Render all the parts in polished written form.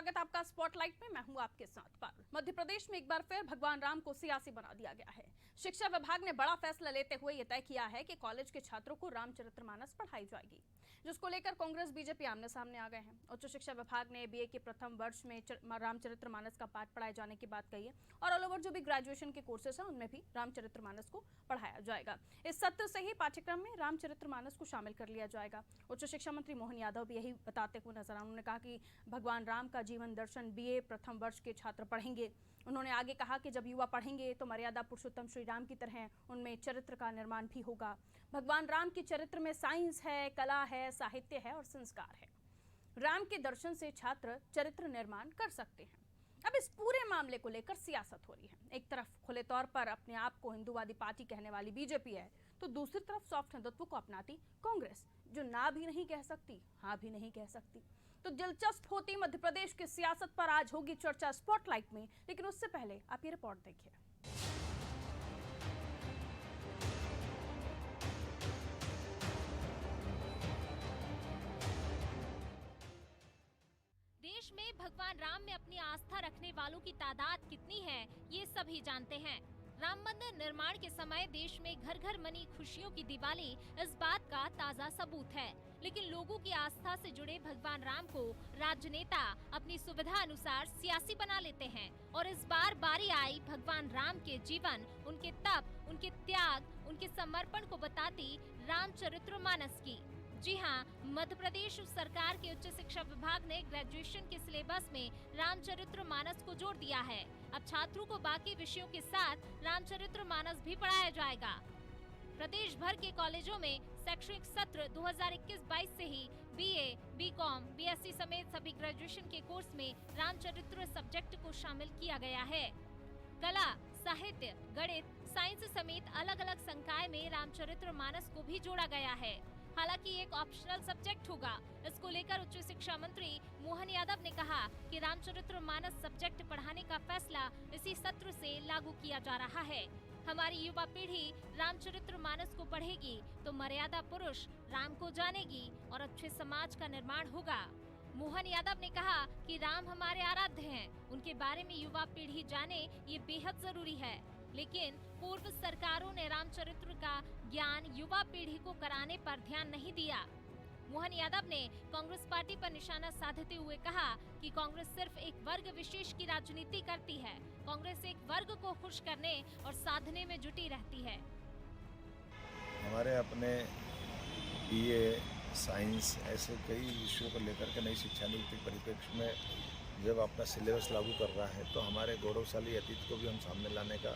स्वागत है आपका स्पॉटलाइट में। मैं हूं आपके साथ पारुल। मध्य प्रदेश में एक बार फिर भगवान राम को सियासी बना दिया गया है। शिक्षा विभाग ने बड़ा फैसला लेते हुए यह तय किया है कि कॉलेज के छात्रों को रामचरितमानस पढ़ाई जाएगी, जिसको लेकर कांग्रेस बीजेपी आमने सामने आ गए हैं। उच्च शिक्षा विभाग ने बीए के प्रथम वर्ष में रामचरितमानस का पाठ पढ़ाए जाने की बात कही है और ऑल ओवर जो भी ग्रेजुएशन के कोर्सेस हैं उनमें भी रामचरितमानस को पढ़ाया जाएगा। इस सत्र से ही पाठ्यक्रम में रामचरितमानस को शामिल कर लिया जाएगा। उच्च शिक्षा मंत्री मोहन यादव भी यही बताते हुए नजर आए। उन्होंने कहा कि भगवान राम का जीवन दर्शन बीए प्रथम वर्ष के छात्र पढ़ेंगे। उन्होंने आगे कहा कि जब युवा पढ़ेंगे तो मर्यादा पुरुषोत्तम श्री राम की तरह उनमें चरित्र का निर्माण भी होगा। भगवान राम के चरित्र में साइंस है, कला है, साहित्य है और संस्कार है। राम के दर्शन से छात्र चरित्र निर्माण कर सकते हैं। अब इस पूरे मामले को लेकर सियासत हो रही है। एक तरफ खुले तौर पर अपने आप को हिंदूवादी पार्टी कहने वाली बीजेपी है, तो दूसरी तरफ सॉफ्ट हिंदुत्व को अपनाती कांग्रेस, जो ना भी नहीं कह सकती, हाँ भी नहीं कह सकती। तो दिलचस्प होती मध्य प्रदेश की सियासत पर आज होगी चर्चा स्पॉटलाइट में, लेकिन उससे पहले आप ये रिपोर्ट देखिए। देश में भगवान राम में अपनी आस्था रखने वालों की तादाद कितनी है, ये सभी जानते हैं। राम मंदिर निर्माण के समय देश में घर घर मनी खुशियों की दिवाली इस बात का ताजा सबूत है। लेकिन लोगों की आस्था से जुड़े भगवान राम को राजनेता अपनी सुविधा अनुसार सियासी बना लेते हैं और इस बार बारी आई भगवान राम के जीवन, उनके तप, उनके त्याग, उनके समर्पण को बताती रामचरितमानस की। जी हाँ, मध्य प्रदेश सरकार के उच्च शिक्षा विभाग ने ग्रेजुएशन के सिलेबस में रामचरितमानस को जोड़ दिया है। अब छात्रों को बाकी विषयों के साथ रामचरितमानस भी पढ़ाया जाएगा। प्रदेश भर के कॉलेजों में शैक्षणिक सत्र 2021-22 से ही बीए, बीकॉम, बीएससी समेत सभी ग्रेजुएशन के कोर्स में रामचरित्र सब्जेक्ट को शामिल किया गया है। कला, साहित्य, गणित, साइंस समेत अलग अलग संकाय में रामचरितमानस को भी जोड़ा गया है। हालांकि एक ऑप्शनल सब्जेक्ट होगा। इसको लेकर उच्च शिक्षा मंत्री मोहन यादव ने कहा कि रामचरितमानस सब्जेक्ट पढ़ाने का फैसला इसी सत्र से लागू किया जा रहा है। हमारी युवा पीढ़ी रामचरितमानस को पढ़ेगी तो मर्यादा पुरुष राम को जानेगी और अच्छे समाज का निर्माण होगा। मोहन यादव ने कहा कि राम हमारे आराध्य हैं, उनके बारे में युवा पीढ़ी जाने ये बेहद जरूरी है। लेकिन पूर्व सरकारों ने रामचरित्र का ज्ञान युवा पीढ़ी को कराने पर ध्यान नहीं दिया। मोहन यादव ने कांग्रेस पार्टी पर निशाना साधते हुए कहा कि कांग्रेस सिर्फ एक वर्ग विशेष की राजनीति करती है। कांग्रेस एक वर्ग को खुश करने और साधने में जुटी रहती है। हमारे अपने बीए, साइंस ऐसे कई विषयों को लेकर के नई शिक्षा नीति के परिप्रेक्ष्य में जब अपना सिलेबस लागू कर रहा है तो हमारे गौरवशाली अतीत को भी हम सामने लाने का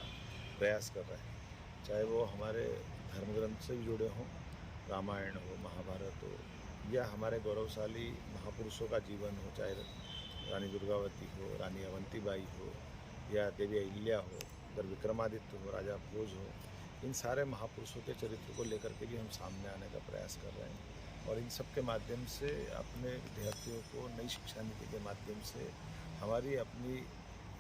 प्रयास कर रहे हैं। चाहे वो हमारे धर्म ग्रंथ से भी जुड़े हों, रामायण हो, महाभारत हो, या हमारे गौरवशाली महापुरुषों का जीवन हो, चाहे रानी दुर्गावती हो, रानी अवंतीबाई हो, या देवी अहिल्या हो, इधर विक्रमादित्य हो, राजा भोज हो, इन सारे महापुरुषों के चरित्र को लेकर के भी हम सामने आने का प्रयास कर रहे हैं। और इन सब के माध्यम से अपने विद्यार्थियों को नई शिक्षा नीति के माध्यम से हमारी अपनी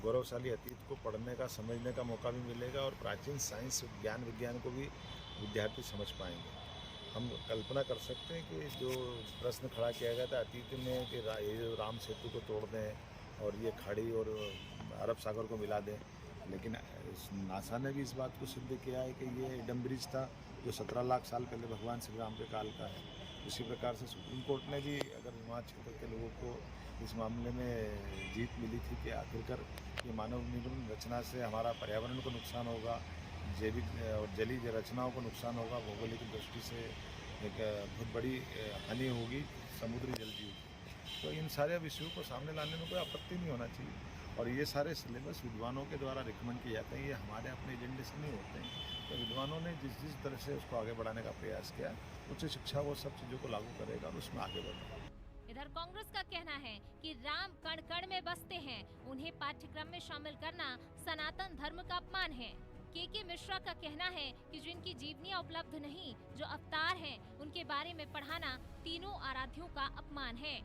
गौरवशाली अतीत को पढ़ने का, समझने का मौका भी मिलेगा और प्राचीन साइंस, विज्ञान को भी विद्यार्थी समझ पाएंगे। हम कल्पना कर सकते हैं कि जो प्रश्न खड़ा किया गया था अतीत में कि ये जो राम सेतु को तोड़ दें और ये खाड़ी और अरब सागर को मिला दें, लेकिन नासा ने भी इस बात को सिद्ध किया है कि ये एडम ब्रिज था जो 17 लाख साल पहले भगवान श्री राम के काल का है। उसी प्रकार से सुप्रीम कोर्ट ने भी अगर वहाँ क्षेत्र के लोगों को इस मामले में जीत मिली थी कि आखिरकार ये मानव निर्मित रचना से हमारा पर्यावरण को नुकसान होगा, जैविक और जलीय रचनाओं को नुकसान होगा, भौगोलिक दृष्टि से एक बहुत बड़ी हानि होगी, समुद्री जल जीव की। तो इन सारे विषयों को सामने लाने में कोई आपत्ति नहीं होना चाहिए। और ये सारे सिलेबस विद्वानों के द्वारा रिकमेंड किए जाते हैं, ये हमारे अपने एजेंडे से नहीं होते हैं। तो विद्वानों ने जिस तरह से उसको आगे बढ़ाने का प्रयास किया, उच्च शिक्षा वो सब चीज़ों को लागू करेगा और उसमें आगे बढ़ेगा। इधर कांग्रेस का कहना है कि राम कण कण में बसते हैं, उन्हें पाठ्यक्रम में शामिल करना सनातन धर्म का अपमान है। के मिश्रा का कहना है कि जिनकी जीवनियां उपलब्ध नहीं, जो अवतार हैं, उनके बारे में पढ़ाना तीनों आराध्यों का अपमान है।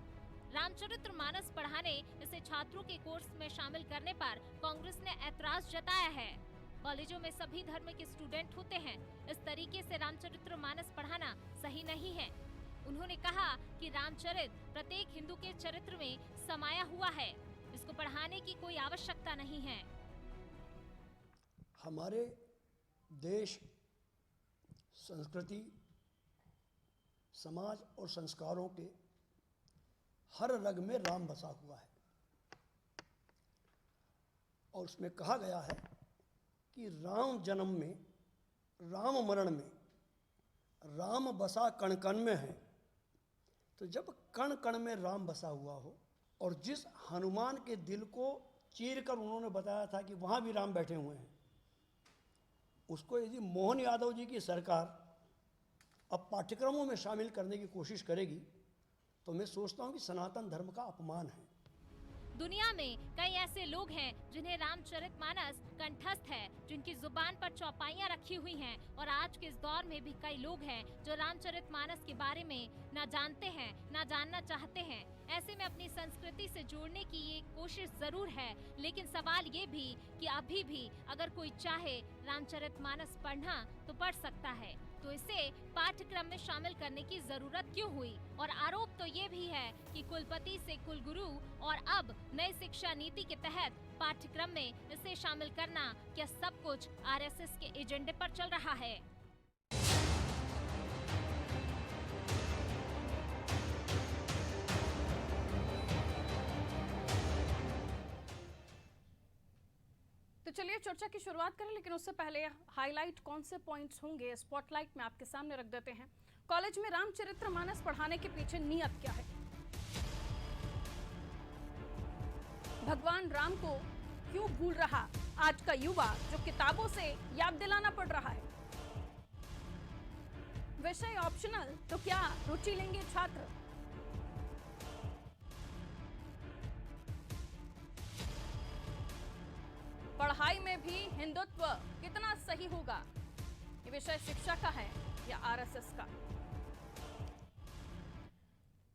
रामचरितमानस पढ़ाने, इसे छात्रों के कोर्स में शामिल करने पर कांग्रेस ने ऐतराज जताया है। कॉलेजों में सभी धर्म के स्टूडेंट होते हैं, इस तरीके से रामचरितमानस पढ़ाना सही नहीं है। उन्होंने कहा कि रामचरित प्रत्येक हिंदू के चरित्र में समाया हुआ है। इसको पढ़ाने की कोई आवश्यकता नहीं है। हमारे देश, संस्कृति, समाज और संस्कारों के हर रग में राम बसा हुआ है और उसमें कहा गया है कि राम जन्म में, राम मरण में, राम बसा कण कण में है। तो जब कण कण में राम बसा हुआ हो और जिस हनुमान के दिल को चीर कर उन्होंने बताया था कि वहाँ भी राम बैठे हुए हैं, उसको यदि मोहन यादव जी की सरकार अब पाठ्यक्रमों में शामिल करने की कोशिश करेगी तो मैं सोचता हूँ कि सनातन धर्म का अपमान है। दुनिया में कई ऐसे लोग हैं जिन्हें रामचरितमानस कंठस्थ है, जिनकी जुबान पर चौपाइयां रखी हुई हैं, और आज के इस दौर में भी कई लोग हैं जो रामचरितमानस के बारे में ना जानते हैं, ना जानना चाहते हैं। ऐसे में अपनी संस्कृति से जोड़ने की ये कोशिश जरूर है, लेकिन सवाल ये भी कि अभी भी अगर कोई चाहे रामचरितमानस पढ़ना तो पढ़ सकता है, तो इसे पाठ्यक्रम में शामिल करने की जरूरत क्यों हुई? और आरोप तो ये भी है कि कुलपति से कुलगुरु और अब नई शिक्षा नीति के तहत पाठ्यक्रम में इसे शामिल करना क्या सब कुछ आरएसएस के एजेंडे पर चल रहा है? तो चलिए चर्चा की शुरुआत करें, लेकिन उससे पहले हाईलाइट कौन से पॉइंट्स होंगे स्पॉटलाइट में आपके सामने रख देते हैं। कॉलेज में रामचरितमानस पढ़ाने के पीछे नियत क्या है? भगवान राम को क्यों भूल रहा आज का युवा जो किताबों से याद दिलाना पड़ रहा है? विषय ऑप्शनल तो क्या रुचि लेंगे छात्र? पढ़ाई में भी हिंदुत्व कितना सही होगा? ये विषय शिक्षा का है या आरएसएस का?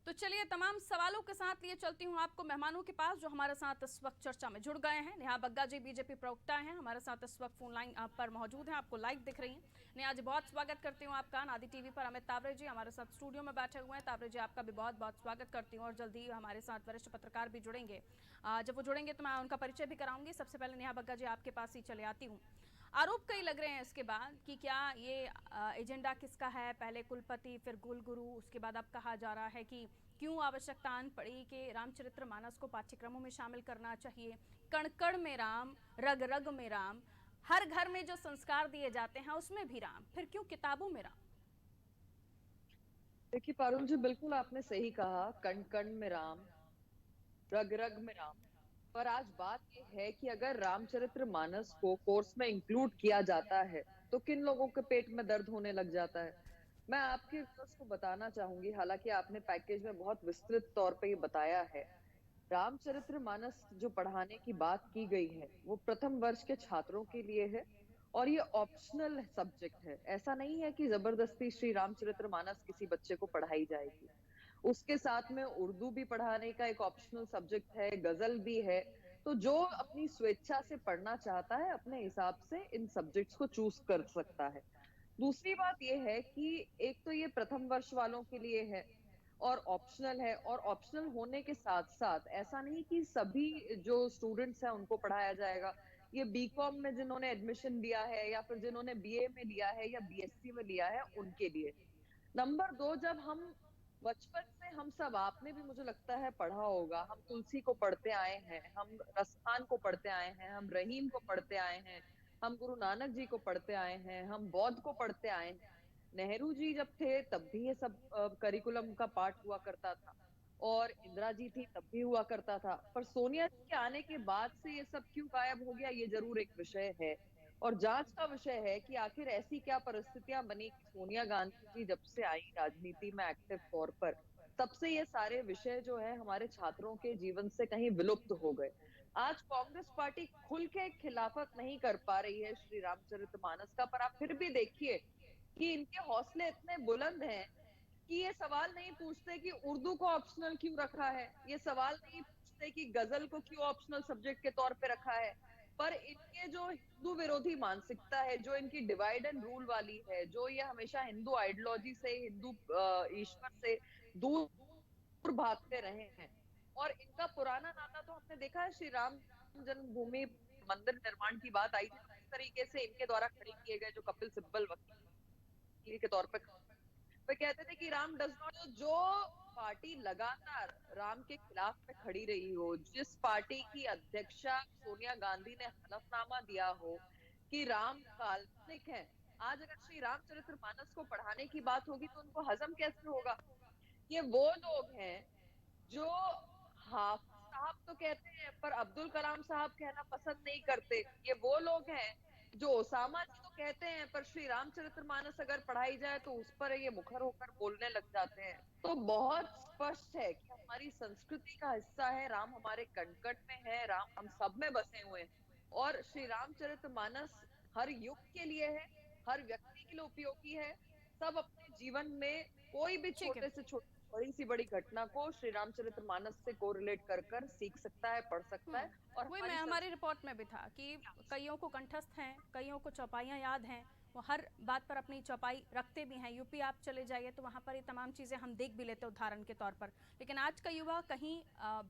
तो चलिए तमाम सवालों के साथ लिए चलती हूं आपको मेहमानों के पास जो हमारे साथ इस वक्त चर्चा में जुड़ गए हैं। नेहा बग्गा जी बीजेपी प्रवक्ता हैं, हमारे साथ इस वक्त फोन लाइन पर मौजूद हैं, आपको लाइव दिख रही हैं। नेहा जी बहुत स्वागत करती हूँ आपका। नादी टीवी पर अमित तावरे जी हमारे साथ स्टूडियो में बैठे हुए हैं। तावरे जी आपका भी बहुत बहुत स्वागत करती हूँ और जल्दी हमारे साथ वरिष्ठ पत्रकार भी जुड़ेंगे। जब वो जुड़ेंगे तो मैं उनका परिचय भी कराऊंगी। सबसे पहले नेहा बग्गा जी आपके पास ही चले आती हूँ। आरोप कई लग रहे हैं इसके बाद कि क्या ये एजेंडा किसका है? पहले कुलपति, फिर कुलगुरु, उसके बाद अब कहा जा रहा है कि क्यों आवश्यकता आन पड़ी कि रामचरितमानस को पाठ्यक्रमों में शामिल करना चाहिए। कण कण में राम, रग रग में राम, हर घर में जो संस्कार दिए जाते हैं उसमें भी राम, फिर क्यों किताबों में राम? देखिए पारुल जी, बिल्कुल आपने सही कहा, कण कण में राम, रग रग में राम। पर आज बात ये है कि अगर रामचरितमानस को कोर्स में इंक्लूड किया जाता है तो किन लोगों के पेट में दर्द होने लग जाता है। मैं आपके व्यूअर्स को बताना चाहूंगी, हालांकि आपने पैकेज में बहुत विस्तृत तौर पे ये बताया है, रामचरितमानस जो पढ़ाने की बात की गई है वो प्रथम वर्ष के छात्रों के लिए है और ये ऑप्शनल सब्जेक्ट है। ऐसा नहीं है कि जबरदस्ती श्री रामचरितमानस किसी बच्चे को पढ़ाई जाएगी। उसके साथ में उर्दू भी पढ़ाने का एक ऑप्शनल सब्जेक्ट है, गजल भी है। तो जो अपनी स्वेच्छा से पढ़ना चाहता है अपने हिसाब से इन सब्जेक्ट्स को चूज कर सकता है। दूसरी बात ये है कि एक तो ये प्रथम वर्ष वालों के लिए है और ऑप्शनल है, और ऑप्शनल होने के साथ साथ ऐसा नहीं कि सभी जो स्टूडेंट्स हैं उनको पढ़ाया जाएगा। ये बीकॉम में जिन्होंने एडमिशन लिया है या फिर जिन्होंने बीए में लिया है या बीएससी में लिया है उनके लिए। नंबर 2, जब हम बचपन से हम सब, आपने भी मुझे लगता है पढ़ा होगा, हम तुलसी को पढ़ते आए हैं, हम रसखान को पढ़ते आए हैं, हम रहीम को पढ़ते आए हैं, हम गुरु नानक जी को पढ़ते आए हैं, हम बौद्ध को पढ़ते आए हैं। नेहरू जी जब थे तब भी ये सब करिकुलम का पार्ट हुआ करता था और इंदिरा जी थी तब भी हुआ करता था। पर सोनिया जी के आने के बाद से ये सब क्यों गायब हो गया, ये जरूर एक विषय है और जांच का विषय है कि आखिर ऐसी क्या परिस्थितियां बनी कि सोनिया गांधी जी जब से आई राजनीति में एक्टिव तौर पर, तब से ये सारे विषय जो है हमारे छात्रों के जीवन से कहीं विलुप्त हो गए। आज कांग्रेस पार्टी खुल के खिलाफत नहीं कर पा रही है श्री रामचरितमानस का, पर आप फिर भी देखिए कि इनके हौसले इतने बुलंद हैं कि ये सवाल नहीं पूछते कि उर्दू को ऑप्शनल क्यों रखा है, ये सवाल नहीं पूछते कि गजल को क्यों ऑप्शनल सब्जेक्ट के तौर पे रखा है। पर इनके जो हिंदू विरोधी मानसिकता है, जो इनकी डिवाइड एंड रूल वाली है, जो ये हमेशा हिंदू आइडियोलॉजी से, हिंदू ईश्वर से दूर भागते रहे हैं और इनका पुराना नाता तो हमने देखा है, श्री राम जन्मभूमि मंदिर निर्माण की बात आई थी तो इस तरीके से इनके द्वारा खड़े किए गए जो कपिल सिब्बल वकील के तौर पे वे कहते थे कि राम डज नॉट, जो पार्टी लगातार राम के खिलाफ में खड़ी रही हो, जिस पार्टी की अध्यक्षा सोनिया गांधी ने हलफनामा दिया हो कि राम काल्पनिक है, आज अगर श्री रामचरितमानस को पढ़ाने की बात होगी तो उनको हजम कैसे होगा? ये वो लोग हैं जो हाफिज साहब तो कहते हैं पर अब्दुल कलाम साहब कहना पसंद नहीं करते। ये वो लोग हैं जो ओसामा जी तो कहते हैं पर श्री रामचरितमानस अगर पढ़ाई जाए तो उस पर ये मुखर होकर बोलने लग जाते हैं। तो बहुत स्पष्ट है कि हमारी संस्कृति का हिस्सा है, राम हमारे कण-कण में है, राम हम सब में बसे हुए हैं और श्री रामचरितमानस हर युग के लिए है, हर व्यक्ति के लिए उपयोगी है। सब अपने जीवन में कोई भी ठीक है। छोटे से छोटे बड़ी सी बड़ी घटना को श्री रामचरितमानस से कोरिलेट कर कर सीख सकता है, पढ़ सकता है और वही हमारी हमारी रिपोर्ट में भी था कि कईयों को कंठस्थ हैं, कईयों को चौपाइयाँ याद हैं, वो हर बात पर अपनी चौपाई रखते भी हैं। यूपी आप चले जाइए तो वहाँ पर ये तमाम चीज़ें हम देख भी लेते उदाहरण के तौर पर। लेकिन आज का युवा कहीं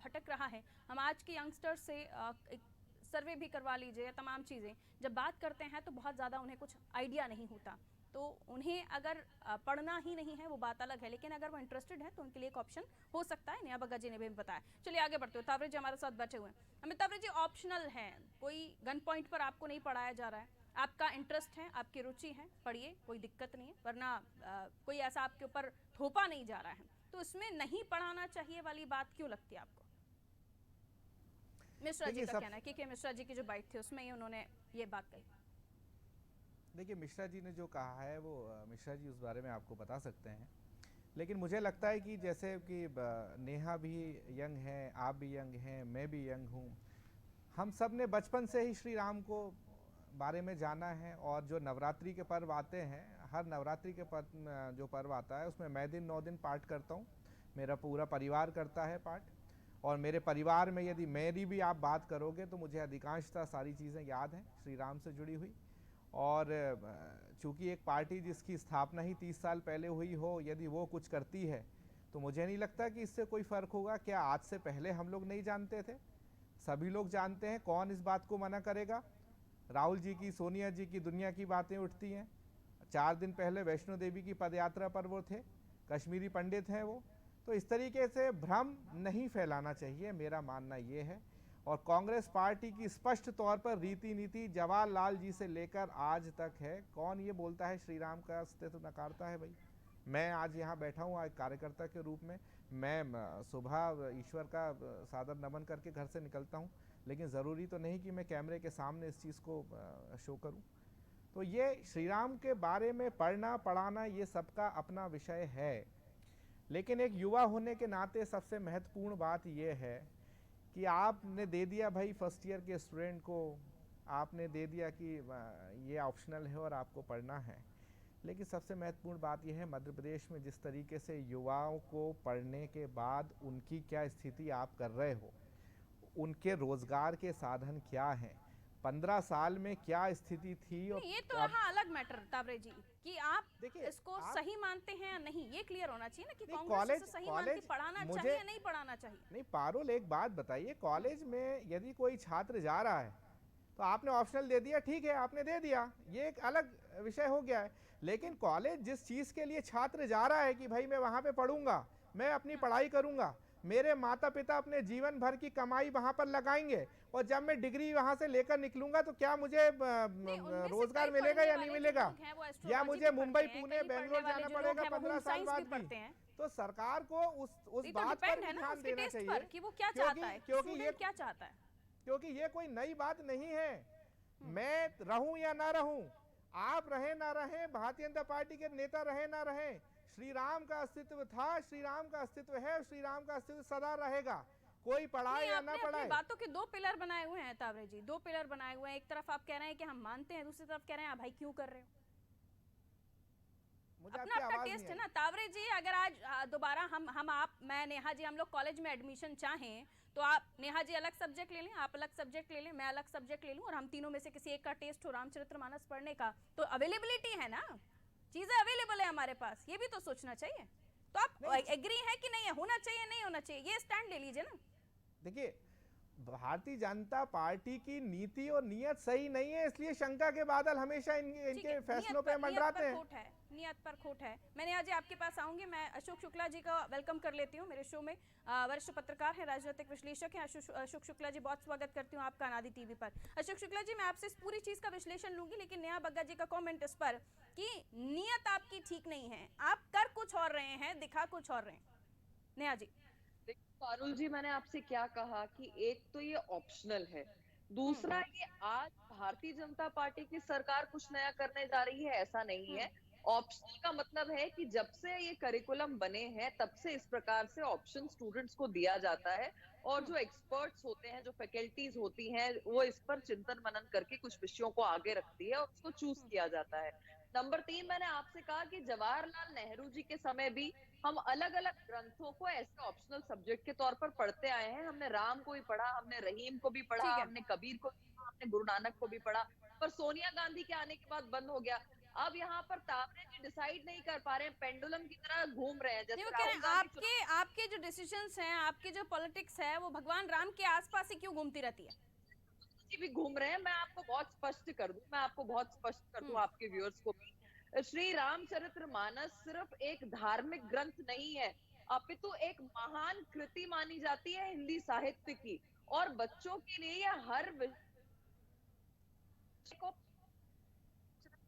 भटक रहा है। हम आज के यंगस्टर से एक सर्वे भी करवा लीजिए या तमाम चीज़ें जब बात करते हैं तो बहुत ज़्यादा उन्हें कुछ आइडिया नहीं होता। तो उन्हें अगर पढ़ना ही नहीं है वो बात अलग है, लेकिन अगर वो इंटरेस्टेड है तो उनके लिए एक ऑप्शन हो सकता है। नेहा बग्गा जी ने भी बताया। चलिए आगे बढ़ते हुए तावरे जी हमारे साथ बैठे हुए हैं। हमें तावरे जी ऑप्शनल है, कोई गन पॉइंट पर आपको नहीं पढ़ाया जा रहा है, आपका इंटरेस्ट है, आपकी रुचि है, पढ़िए, कोई दिक्कत नहीं है, वरना कोई ऐसा आपके ऊपर थोपा नहीं जा रहा है, तो इसमें नहीं पढ़ाना चाहिए वाली बात क्यों लगती है आपको? मिश्रा जी का कहना है कि मिश्रा जी की जो बाइट थी उसमें ही उन्होंने ये बात कही। देखिए मिश्रा जी ने जो कहा है वो मिश्रा जी उस बारे में आपको बता सकते हैं, लेकिन मुझे लगता है कि जैसे कि नेहा भी यंग हैं, आप भी यंग हैं, मैं भी यंग हूँ, हम सब ने बचपन से ही श्री राम को बारे में जाना है। और जो नवरात्रि के पर्व आते हैं, हर नवरात्रि के जो पर्व आता है उसमें मैं 9 दिन पाठ करता हूँ, मेरा पूरा परिवार करता है पाठ। और मेरे परिवार में यदि मेरी भी आप बात करोगे तो मुझे अधिकांशतः सारी चीज़ें याद हैं श्री राम से जुड़ी हुई। और चूँकि एक पार्टी जिसकी स्थापना ही 30 साल पहले हुई हो, यदि वो कुछ करती है तो मुझे नहीं लगता कि इससे कोई फ़र्क होगा। क्या आज से पहले हम लोग नहीं जानते थे? सभी लोग जानते हैं, कौन इस बात को मना करेगा? राहुल जी की, सोनिया जी की दुनिया की बातें उठती हैं। 4 दिन पहले वैष्णो देवी की पदयात्रा पर वो थे, कश्मीरी पंडित हैं वो। तो इस तरीके से भ्रम नहीं फैलाना चाहिए, मेरा मानना ये है। और कांग्रेस पार्टी की स्पष्ट तौर पर रीति नीति जवाहरलाल जी से लेकर आज तक है। कौन ये बोलता है श्री राम का अस्तित्व नकारता है? भाई मैं आज यहाँ बैठा हूँ एक कार्यकर्ता के रूप में, मैं सुबह ईश्वर का सादर नमन करके घर से निकलता हूँ, लेकिन ज़रूरी तो नहीं कि मैं कैमरे के सामने इस चीज़ को शो करूँ। तो ये श्री राम के बारे में पढ़ना पढ़ाना ये सबका अपना विषय है, लेकिन एक युवा होने के नाते सबसे महत्वपूर्ण बात ये है कि आपने दे दिया भाई फर्स्ट ईयर के स्टूडेंट को, आपने दे दिया कि ये ऑप्शनल है और आपको पढ़ना है। लेकिन सबसे महत्वपूर्ण बात यह है मध्य प्रदेश में जिस तरीके से युवाओं को पढ़ने के बाद उनकी क्या स्थिति आप कर रहे हो, उनके रोजगार के साधन क्या हैं, 15 साल में क्या स्थिति थी। और ये तो रहा अलग मैटर तावरे जी कि आप इसको सही मानते हैं या नहीं, ये क्लियर होना चाहिए ना कि कांग्रेस इसे सही मानती पढ़ाना चाहिए या नहीं पढ़ाना चाहिए। नहीं पारुल, एक बात बताइए, कॉलेज में यदि कोई छात्र जा रहा है तो आपने ऑप्शनल दे दिया, ठीक है आपने दे दिया, ये एक अलग विषय हो गया है। लेकिन कॉलेज जिस चीज़ के लिए छात्र जा रहा है कि भाई मैं वहाँ पे पढ़ूंगा, मैं अपनी पढ़ाई करूंगा, मेरे माता पिता अपने जीवन भर की कमाई वहां पर लगाएंगे और जब मैं डिग्री वहां से लेकर निकलूंगा तो क्या मुझे रोजगार मिलेगा या नहीं मिलेगा, या मुझे मुंबई पुणे बेंगलोर जाना पड़ेगा 15 साल बाद भी? तो सरकार को उस बात पर ध्यान देना चाहिए कि वो क्या चाहता है, क्योंकि ये क्या चाहता है, क्योंकि ये कोई नई बात नहीं है। मैं रहूं या ना रहूं, आप रहे ना रहे, भारतीय जनता पार्टी के नेता रहे ना रहे, श्री राम का अस्तित्व था, श्री राम का अस्तित्व है, श्री राम का अस्तित्व सदा रहेगा, कोई पढ़ाए या ना पढ़ाए। बातों के 2 पिलर बनाए हुए हैं तावरे जी, 2 पिलर बनाए हुए हैं। एक तरफ आप कह रहे हैं कि हम मानते हैं, दूसरी तरफ कह रहे हैं भाई क्यों कर रहे हो। अपना टेस्ट है ना तावरे जी। अगर आज दोबारा हम आप मैं नेहा जी हम लोग कॉलेज में एडमिशन चाहें तो आप नेहा जी अलग सब्जेक्ट ले लें, आप अलग सब्जेक्ट ले लें, मैं अलग सब्जेक्ट ले लूं और हम तीनों में से किसी एक का टेस्ट हो रामचरितमानस पढ़ने का, तो अवेलेबिलिटी है ना, चीजें अवेलेबल है हमारे पास, ये भी तो सोचना चाहिए। तो आप एग्री है कि नहीं है, होना चाहिए नहीं होना चाहिए, ये स्टैंड ले लीजिए ना। देखिए, भारतीय जनता पार्टी की नीति और नियत सही नहीं है, इसलिए शंका के बादल हमेशा इनके फैसलों पे मंडराते हैं। नियत पर खोट है। मैंने आज आपके पास आऊंगी, मैं अशोक शुक्ला जी का वेलकम कर लेती हूँ मेरे शो में। वरिष्ठ पत्रकार हैं, राजनीतिक विश्लेषक हैं अशोक शुक्ला जी, बहुत स्वागत करती हूँ आपका अनादि टीवी पर। अशोक शुक्ला जी, मैं आपसे इस पूरी चीज का विश्लेषण लूंगी, लेकिन नेहा बग्गा जी का कॉमेंट इस पर कि नियत आपकी ठीक नहीं है, आप कर कुछ और रहे हैं, दिखा कुछ और रहे हैं। नेहा जी। पारुल जी, मैंने आपसे क्या कहा कि एक तो ये ऑप्शनल है, दूसरा ये आज भारतीय जनता पार्टी की सरकार कुछ नया करने जा रही है, ऐसा नहीं है। ऑप्शनल का मतलब है कि जब से ये करिकुलम बने हैं तब से इस प्रकार से ऑप्शन स्टूडेंट्स को दिया जाता है, और जो एक्सपर्ट्स होते हैं, जो फैकल्टीज होती हैं, वो इस पर चिंतन मनन करके कुछ विषयों को आगे रखती है और उसको चूज किया जाता है। नंबर 3, मैंने आपसे कहा कि जवाहरलाल नेहरू जी के समय भी हम अलग अलग ग्रंथों को ऐसे ऑप्शनल सब्जेक्ट के तौर पर पढ़ते आए हैं। हमने राम को भी पढ़ा, हमने रहीम को भी पढ़ा, ठीक है। हमने कबीर को भी पढ़ा, हमने गुरु नानक को भी पढ़ा, पर सोनिया गांधी के आने के बाद बंद हो गया। अब यहाँ पर ताबड़े जी डिसाइड नहीं कर पा रहे हैं, पेंडुलम की तरह घूम रहे हैं। नहीं, जैसे वो कह रहे राहुल हैं गांधी आपके जो डिसीजंस हैं, आपके जो पॉलिटिक्स है, वो भगवान राम के आसपास ही क्यों घूमती रहती है? भी घूम रहे हैं। मैं आपको बहुत स्पष्ट कर दूं, आपके व्यूअर्स को भी। श्री रामचरितमानस सिर्फ एक धार्मिक ग्रंथ नहीं है, अपितु एक महान कृति मानी जाती है हिंदी साहित्य की, और बच्चों के लिए यह हर विषय को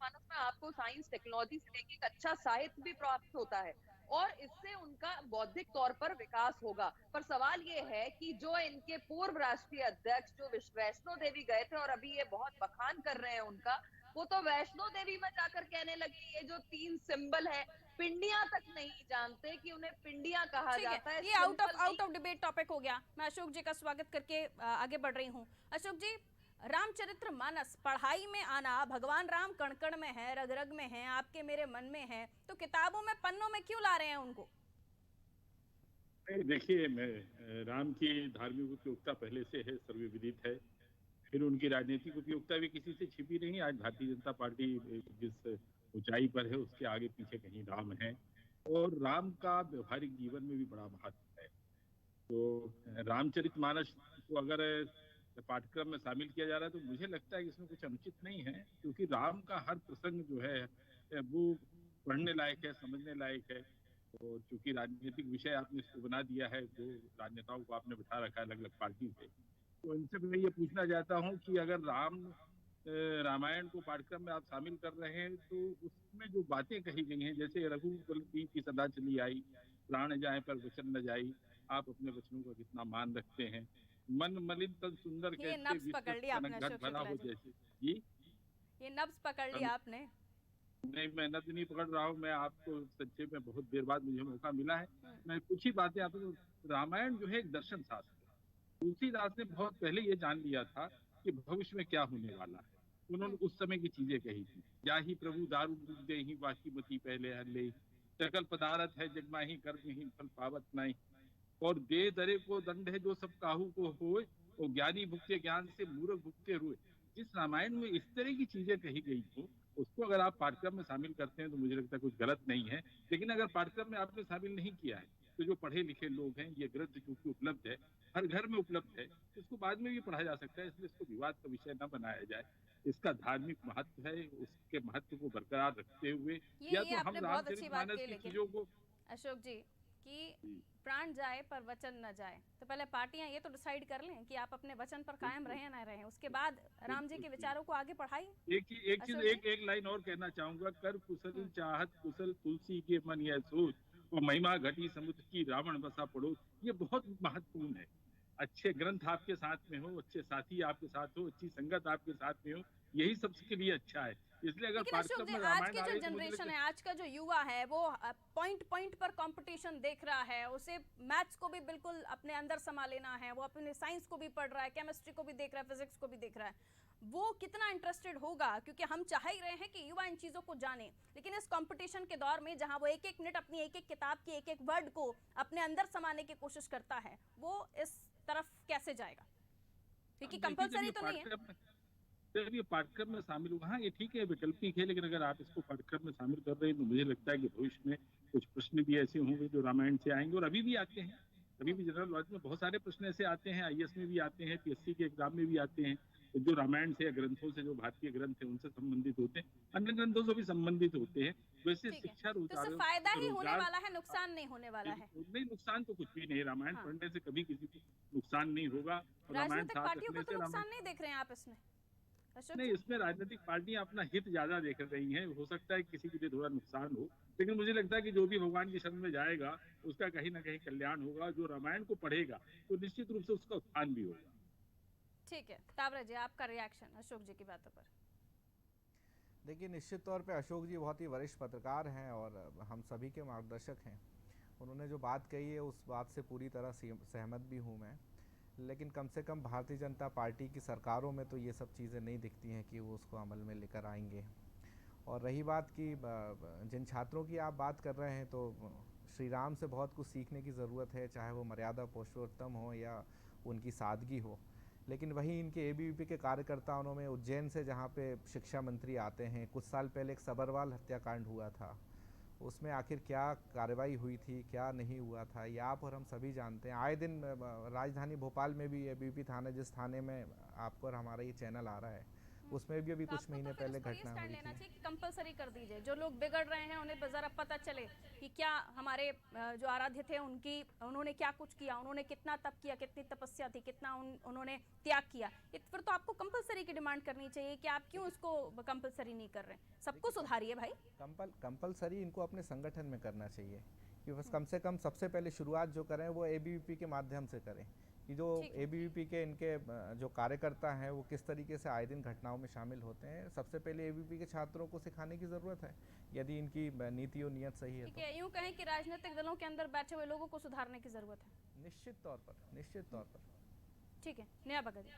मानस में आपको साइंस टेक्नोलॉजी से लेके एक अच्छा साहित्य भी प्राप्त होता है, और इससे उनका बौद्धिक तौर पर विकास होगा। पर सवाल ये है कि जो इनके पूर्व राष्ट्रीय अध्यक्ष जो वैष्णो देवी गए थे और अभी ये बहुत बखान कर रहे हैं उनका, वो तो वैष्णो देवी में जाकर कहने लगे ये जो 3 सिंबल है, पिंडियां तक नहीं जानते कि उन्हें पिंडियां कहा जाता है। ये आउट ऑफ डिबेट टॉपिक हो गया। मैं अशोक जी का स्वागत करके आगे बढ़ रही हूँ। अशोक जी, रामचरितमानस पढ़ाई में आना, भगवान राम कण कण में है, रग रग में है, आपके मेरे मन में है, तो किताबों में पन्नों में क्यों ला रहे हैं उनको? देखिए, राम की धार्मिक उपयोगिता पहले से है, सर्वविदित है। फिर उनकी राजनीतिक उपयोगिता भी किसी से छिपी नहीं। आज भारतीय जनता पार्टी जिस ऊंचाई पर है उसके आगे पीछे कहीं राम है, और राम का व्यवहारिक जीवन में भी बड़ा महत्व है। तो रामचरितमानस को अगर पाठ्यक्रम में शामिल किया जा रहा है तो मुझे लगता है कि इसमें कुछ अनुचित नहीं है, क्योंकि राम का हर प्रसंग जो है वो पढ़ने लायक है, समझने लायक है। और चूंकि राजनीतिक विषय आपने इसको बना दिया है, जो राजनेताओं को आपने बिठा रखा है अलग अलग पार्टी से, तो इनसे मैं ये पूछना चाहता हूँ कि अगर रामायण को पाठ्यक्रम में आप शामिल कर रहे हैं तो उसमें जो बातें कही गई हैं, जैसे रघुकुल की सदा चली आई, प्राण जाए पर वचन न जाई, आप अपने वचनों का कितना मान रखते हैं, मन मलिन तन सुंदर ये कैसे नब्ज पकड़ लिया आपने अशोक भरा हो शुक्ला जी। जैसे। जी, ये नब्ज पकड़ लिया आपने। नहीं, मैं नब्ज नहीं पकड़ रहा हूँ। मैं आपको संक्षेप में बहुत देर बाद मुझे मौका मिला है, मैं कुछ ही बातें आपको। रामायण जो है एक दर्शन शास्त्र है। तुलसीदास ने बहुत पहले ये जान लिया था कि भविष्य में क्या होने वाला है। उन्होंने उस समय की चीजें कही थी। जाही प्रभु दारू दे ही बाकीमती पहले हल्ले, सकल पदारथ है जगमाही कर्म ही फल पावत नहीं, और दे दरे को दंड है जो सब काहू को होए, और ज्ञानी भुगते ज्ञान से मूर्ख भुगते रुए। जिस रामायण में इस तरह की चीजें कही गई थी, उसको अगर आप पाठ्यक्रम में शामिल करते हैं तो मुझे लगता है कुछ गलत नहीं है। लेकिन अगर पाठ्यक्रम में आपने शामिल नहीं किया है तो जो पढ़े लिखे लोग हैं, ये ग्रंथ चूंकि उपलब्ध है, हर घर में उपलब्ध है, इसको बाद में भी पढ़ा जा सकता है, इसलिए इसको विवाद का विषय न बनाया जाए। इसका धार्मिक महत्व है, उसके महत्व को बरकरार रखते हुए या तो हम रामचरितमानस की चीजों को। अशोक जी, कि प्राण जाए पर वचन न जाए, तो पहले पार्टियां ये तो डिसाइड कर लें कि आप अपने वचन पर कायम रहें ना रहें, उसके बाद राम जी के विचारों को आगे बढ़ाइए। एक लाइन और कहना चाहूंगा, कर कुशल चाहत कुशल तुलसी के मन यह सोच, और महिमा घटी समुद्र की रावण बसा पड़ोस। ये बहुत महत्वपूर्ण है। अच्छे ग्रंथ आपके साथ में हो, अच्छे साथी आपके साथ हो, अच्छी संगत आपके साथ में हो, यही सबके लिए अच्छा है। इसलिए अगर अशोक जी, आज की जो जनरेशन है, आज का जो युवा है, वो पॉइंट पॉइंट पर कंपटीशन देख रहा है, उसे मैथ्स को भी बिल्कुल अपने अंदर समा लेना है, वो अपने साइंस को भी पढ़ रहा है, केमिस्ट्री को भी देख रहा है, फिजिक्स को भी देख रहा है। वो कितना इंटरेस्टेड होगा, क्योंकि हम चाह ही रहे हैं कि युवा इन चीजों को जाने, लेकिन इस कंपटीशन के दौर में जहां वो एक एक मिनट अपनी एक एक किताब की एक एक वर्ड को अपने अंदर समाने की कोशिश करता है, वो इस तरफ कैसे जाएगा? क्योंकि कंपलसरी तो नहीं है। जब ये पाठ्यक्रम में शामिल हुआ, हाँ ये ठीक है, वैकल्पिक है, लेकिन अगर आप इसको पाठ्यक्रम में शामिल कर रहे हैं तो मुझे लगता है कि भविष्य में कुछ प्रश्न भी ऐसे होंगे जो रामायण से आएंगे, और अभी भी आते हैं। अभी भी जनरल नॉलेज में बहुत सारे प्रश्न ऐसे आते हैं, आईएएस में भी आते हैं, पीएससी के एग्जाम में भी आते हैं, जो रामायण से या ग्रंथों से, जो भारतीय ग्रंथ है उनसे संबंधित होते हैं, अन्य ग्रंथों से भी संबंधित होते हैं। वैसे ठीक है, शिक्षा तो इससे रोजगार फायदा ही होने रोजगार वाला है, नुकसान नहीं होने वाला है। नहीं, नुकसान तो कुछ भी नहीं, रामायण हाँ। पढ़ने से कभी किसी को नुकसान नहीं होगा। और रामायण राजनीतिक साथ पार्टियों को रखने तो से नुकसान रामायण नहीं देख रहे हैं आप इसमें, अशोक नहीं, जी? इसमें राजनीतिक पार्टियां अपना हित ज्यादा देख रही हैं। हो सकता है किसी के लिए थोड़ा नुकसान हो, लेकिन मुझे लगता है कि जो भी भगवान की शरण में जाएगा उसका कहीं ना कहीं कल्याण होगा। जो रामायण को पढ़ेगा तो निश्चित रूप से उसका उत्थान भी होगा। ठीक है, तावरा जी आपका रिएक्शन अशोक जी की बातों पर। देखिए, निश्चित तौर पे अशोक जी बहुत ही वरिष्ठ पत्रकार हैं और हम सभी के मार्गदर्शक हैं। उन्होंने जो बात कही है उस बात से पूरी तरह सहमत भी हूँ मैं, लेकिन कम से कम भारतीय जनता पार्टी की सरकारों में तो ये सब चीज़ें नहीं दिखती हैं कि वो उसको अमल में लेकर आएंगे। और रही बात कि जिन छात्रों की आप बात कर रहे हैं, तो श्री राम से बहुत कुछ सीखने की ज़रूरत है, चाहे वो मर्यादा पुरुषोत्तम हो या उनकी सादगी हो। लेकिन वहीं इनके एबीवीपी के कार्यकर्ताओं में उज्जैन से, जहाँ पे शिक्षा मंत्री आते हैं, कुछ साल पहले एक सबरवाल हत्याकांड हुआ था, उसमें आखिर क्या कार्रवाई हुई थी, क्या नहीं हुआ था, ये आप और हम सभी जानते हैं। आए दिन राजधानी भोपाल में भी एबीवीपी थाना, जिस थाने में आपको और हमारा ये चैनल आ रहा है, उसमें भी अभी कुछ महीने पहले घटना हुई लेना थी। चाहिए कि कंपलसरी कर दीजिए, जो लोग बिगड़ रहे हैं उन्हें जरा पता चले कि क्या हमारे जो आराध्य थे उन्होंने क्या कुछ किया, उन्होंने कितना तप किया, कितनी तपस्या थी, कितना उन्होंने त्याग किया। फिर तो आपको कंपलसरी की डिमांड करनी चाहिए कि आप क्यों इसको कंपलसरी नहीं कर रहे, सबको सुधारिए भाई। कंपलसरी इनको अपने संगठन में करना चाहिए कि बस कम से कम सबसे पहले शुरुआत जो करें वो एबीवीपी के माध्यम से करें, कि जो एबीवीपी के इनके जो कार्यकर्ता हैं वो किस तरीके से आए दिन घटनाओं में शामिल होते हैं। सबसे पहले एबीवीपी के छात्रों को सिखाने की ज़रूरत है, यदि इनकी नीति और नियत सही है। ठीक है, यूं कहें कि राजनीतिक दलों के अंदर बैठे हुए लोगों को सुधारने की जरूरत है। निश्चित तौर पर। ठीक है, नया भगत जी।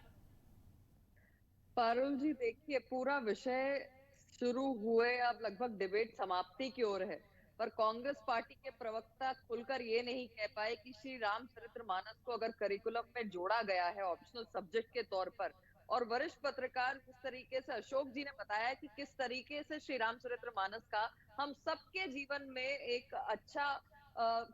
पारुल जी, देखिए, पूरा विषय शुरू हुए अब लगभग डिबेट समाप्ति की ओर है, पर कांग्रेस पार्टी के प्रवक्ता खुलकर ये नहीं कह पाए कि श्री रामचरितमानस को अगर करिकुलम में जोड़ा गया है ऑप्शनल सब्जेक्ट के तौर पर, और वरिष्ठ पत्रकार जिस तरीके से अशोक जी ने बताया कि किस तरीके से श्री रामचरितमानस का हम सबके जीवन में एक अच्छा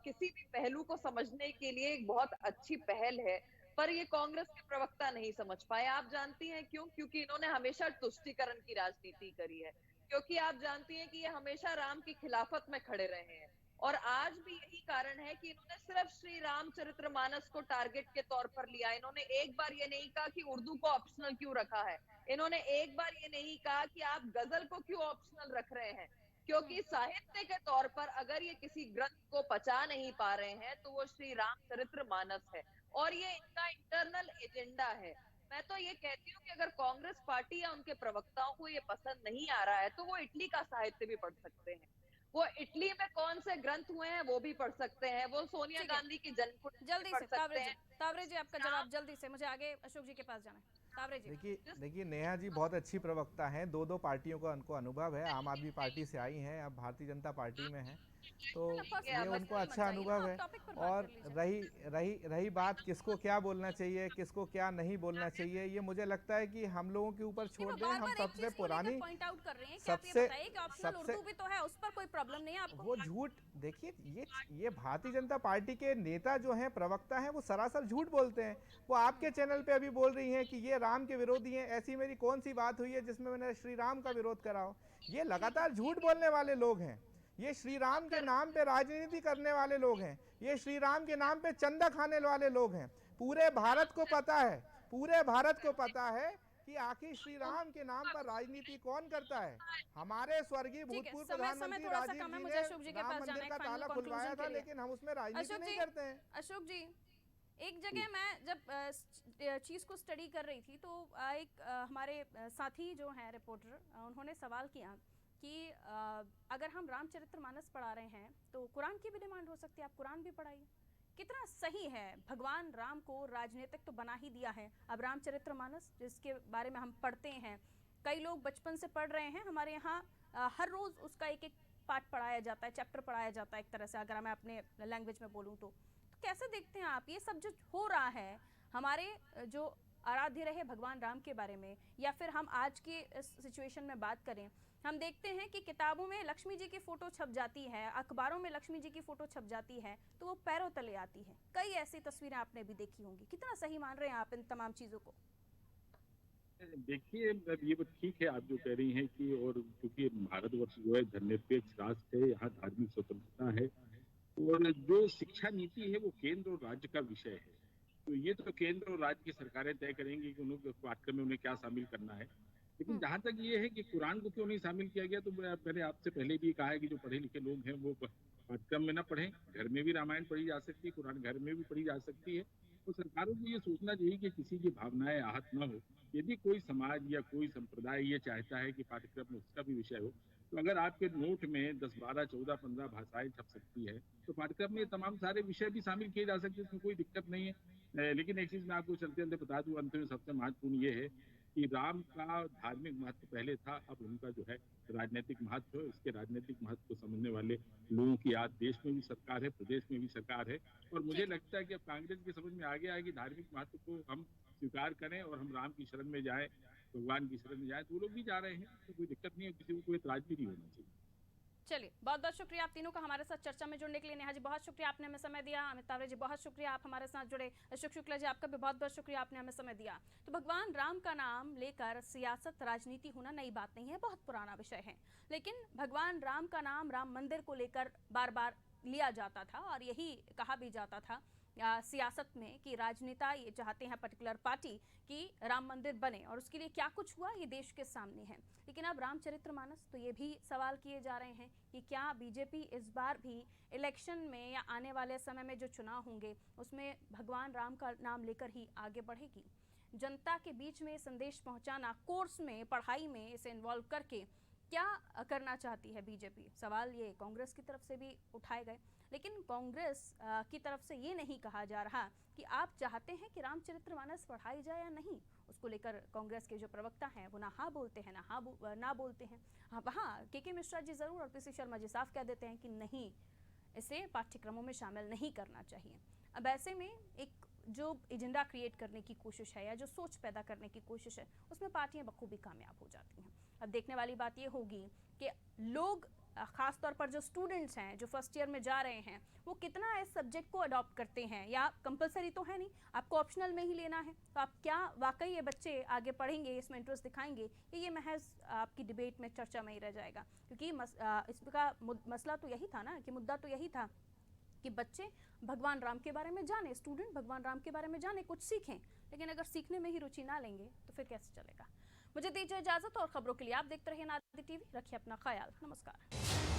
किसी भी पहलू को समझने के लिए एक बहुत अच्छी पहल है, पर ये कांग्रेस के प्रवक्ता नहीं समझ पाए। आप जानती हैं क्यों? क्योंकि इन्होंने हमेशा तुष्टीकरण की राजनीति करी है, क्योंकि आप जानती हैं कि ये हमेशा राम की खिलाफत में खड़े रहे हैं, और आज भी यही कारण है कि इन्होंने सिर्फ श्री रामचरितमानस को टारगेट के तौर पर लिया। इन्होंने एक बार ये नहीं कहा कि उर्दू को ऑप्शनल क्यों रखा है, इन्होंने एक बार ये नहीं कहा कि आप गजल को क्यों ऑप्शनल रख रहे हैं, क्योंकि साहित्य के तौर पर अगर ये किसी ग्रंथ को पचा नहीं पा रहे हैं तो वो श्री रामचरितमानस है, और ये इनका इंटरनल एजेंडा है। मैं तो ये कहती हूँ कि अगर कांग्रेस पार्टी या उनके प्रवक्ताओं को ये पसंद नहीं आ रहा है तो वो इटली का साहित्य भी पढ़ सकते हैं, वो इटली में कौन से ग्रंथ हुए हैं वो भी पढ़ सकते हैं, वो सोनिया गांधी की जन्मकुंडली जल्दी पढ़ से सकते हैं। तावरे जी आपका जवाब जल्दी से, मुझे आगे अशोक जी के पास जाना है। तावरे जी। देखिए नेहा जी बहुत अच्छी प्रवक्ता हैं, दो पार्टियों का उनको अनुभव है, आम आदमी पार्टी से आई हैं, अब भारतीय जनता पार्टी में हैं, तो ये उनको अच्छा अनुभव है। और रही बात किसको क्या बोलना चाहिए, किसको क्या नहीं बोलना चाहिए, ये मुझे लगता है कि हम लोगों के ऊपर छोड़ दें। हम सबसे पुरानी पॉइंट आउट कर रहे हैं कि सबसे आप ये बताइए कि ऑप्शनल उर्दू भी तो है, उस पर कोई प्रॉब्लम नहीं है आपको? वो झूठ, देखिए ये भारतीय जनता पार्टी के नेता जो हैं, प्रवक्ता हैं, वो सरासर झूठ बोलते हैं। वो आपके चैनल पे अभी बोल रही हैं कि ये राम के विरोधी हैं। ऐसी मेरी कौन सी बात हुई है जिसमें मैंने श्री राम का विरोध करा हो? ये लगातार झूठ बोलने वाले लोग हैं, ये श्री राम के नाम पे राजनीति करने वाले लोग हैं, ये श्री राम के नाम पे चंदा खाने वाले लोग हैं। पूरे भारत को पता है कि आखिर श्री राम के नाम पर राजनीति कौन करता है। हमारे स्वर्गीय भूतपूर्व प्रधानमंत्री राजीव जी ने राम मंदिर का ताला खुलवाया था, लेकिन हम उसमें राजनीति नहीं करते हैं। अशोक जी, एक जगह मैं जब चीज़ को स्टडी कर रही थी तो एक हमारे साथी जो हैं रिपोर्टर, उन्होंने सवाल किया कि अगर हम रामचरितमानस पढ़ा रहे हैं तो कुरान की भी डिमांड हो सकती है, आप कुरान भी पढ़ाइए। कितना सही है, भगवान राम को राजनीतिक तो बना ही दिया है। अब रामचरितमानस जिसके बारे में हम पढ़ते हैं, कई लोग बचपन से पढ़ रहे हैं, हमारे यहाँ हर रोज़ उसका एक एक पार्ट पढ़ाया जाता है, चैप्टर पढ़ाया जाता है एक तरह से, अगर मैं अपने लैंग्वेज में बोलूँ तो कैसे देखते हैं आप ये सब जो हो रहा है? हमारे जो आराध्य रहे भगवान राम के बारे में, या फिर हम आज की इस सिचुएशन में बात करें, हम देखते हैं कि किताबों में लक्ष्मी जी की फोटो छप जाती है, अखबारों में लक्ष्मी जी की फोटो छप जाती है तो वो पैरों तले आती है। कई ऐसी तस्वीरें आपने भी देखी होंगी। कितना सही मान रहे हैं आप इन तमाम चीजों को? देखिए, ये बात ठीक है आप जो कह रही हैं कि, और क्योंकि भारतवर्ष जो है धर्मनिरपेक्ष राष्ट्र है, यहाँ धार्मिक स्वतंत्रता है, और जो शिक्षा नीति है वो केंद्र और राज्य का विषय है। तो ये तो केंद्र और राज्य की सरकारें तय करेंगी कि उन्होंने पाठ्यक्रम में उन्हें क्या शामिल करना है। लेकिन जहाँ तक ये है कि कुरान को क्यों नहीं शामिल किया गया, तो मैंने आपसे पहले भी कहा है कि जो पढ़े लिखे लोग हैं वो पाठ्यक्रम में ना पढ़ें। घर में भी रामायण पढ़ी जा सकती है, कुरान घर में भी पढ़ी जा सकती है। तो सरकारों को ये सोचना चाहिए कि किसी की भावनाएं आहत न हो। यदि कोई समाज या कोई संप्रदाय ये चाहता है कि पाठ्यक्रम में उसका भी विषय हो, तो अगर आपके नोट में 10, 12, 14, 15 भाषाएं छप सकती है, तो पाठ्यक्रम में तमाम सारे विषय भी शामिल किए जा सकते हैं, इसमें कोई दिक्कत नहीं है। लेकिन एक चीज मैं आपको चलते चलते बता दूं, अंत में सबसे महत्वपूर्ण ये है कि राम का धार्मिक महत्व पहले था, अब उनका जो है राजनीतिक महत्व है। इसके राजनीतिक महत्व को समझने वाले लोगों की आज देश में भी सरकार है, प्रदेश में भी सरकार है, और मुझे लगता है कि अब कांग्रेस की समझ में आ गया है कि धार्मिक महत्व को हम स्वीकार करें और हम राम की शरण में जाएं, भगवान की शरण में जाएं। तो वो लोग भी जा रहे हैं, तो कोई दिक्कत नहीं है, किसी को कोई एतराज भी नहीं होना चाहिए। चलिए, बहुत बहुत शुक्रिया आप तीनों का हमारे साथ चर्चा में जुड़ने के लिए। नेहा जी बहुत शुक्रिया, आपने हमें समय दिया। अमित तावरे जी बहुत शुक्रिया, आप हमारे साथ जुड़े। अशोक शुक्ला जी आपका भी बहुत बहुत शुक्रिया, आपने हमें समय दिया। तो भगवान राम का नाम लेकर सियासत राजनीति होना नई बात नहीं है, बहुत पुराना विषय है। लेकिन भगवान राम का नाम राम मंदिर को लेकर बार बार लिया जाता था और यही कहा भी जाता था सियासत में कि राजनेता ये चाहते हैं पर्टिकुलर पार्टी कि राम मंदिर बने, और उसके लिए क्या कुछ हुआ ये देश के सामने है। लेकिन अब रामचरितमानस, तो ये भी सवाल किए जा रहे हैं कि क्या बीजेपी इस बार भी इलेक्शन में या आने वाले समय में जो चुनाव होंगे उसमें भगवान राम का नाम लेकर ही आगे बढ़ेगी। जनता के बीच में संदेश पहुंचाना, कोर्स में, पढ़ाई में इसे इन्वॉल्व करके क्या करना चाहती है बीजेपी, सवाल ये कांग्रेस की तरफ से भी उठाए गए। लेकिन कांग्रेस की तरफ से ये नहीं कहा जा रहा कि आप चाहते हैं कि रामचरितमानस पढ़ाई जाए या नहीं। उसको लेकर कांग्रेस के जो प्रवक्ता हैं वो ना हाँ बोलते हैं ना बोलते हैं। हाँ, के मिश्रा जी ज़रूर और पीसी शर्मा जी साफ कह देते हैं कि नहीं, इसे पाठ्यक्रमों में शामिल नहीं करना चाहिए। अब ऐसे में एक जो एजेंडा क्रिएट करने की कोशिश है या जो सोच पैदा करने की कोशिश है, उसमें पार्टियां बखूबी कामयाब हो जाती हैं। अब देखने वाली बात ये होगी कि लोग, खास तौर पर जो स्टूडेंट्स हैं जो फर्स्ट ईयर में जा रहे हैं, वो कितना इस सब्जेक्ट को अडॉप्ट करते हैं। या कंपलसरी तो है नहीं, आपको ऑप्शनल में ही लेना है, तो आप क्या वाकई ये बच्चे आगे पढ़ेंगे, इसमें इंटरेस्ट दिखाएंगे, ये महज आपकी डिबेट में, चर्चा में ही रह जाएगा। क्योंकि इसका मसला तो यही था ना, कि मुद्दा तो यही था कि बच्चे भगवान राम के बारे में जाने, स्टूडेंट भगवान राम के बारे में जाने, कुछ सीखें। लेकिन अगर सीखने में ही रुचि ना लेंगे तो फिर कैसे चलेगा। मुझे दीजिए इजाजत, और खबरों के लिए आप देखते रहिए नादिर टीवी। रखिए अपना ख्याल। नमस्कार।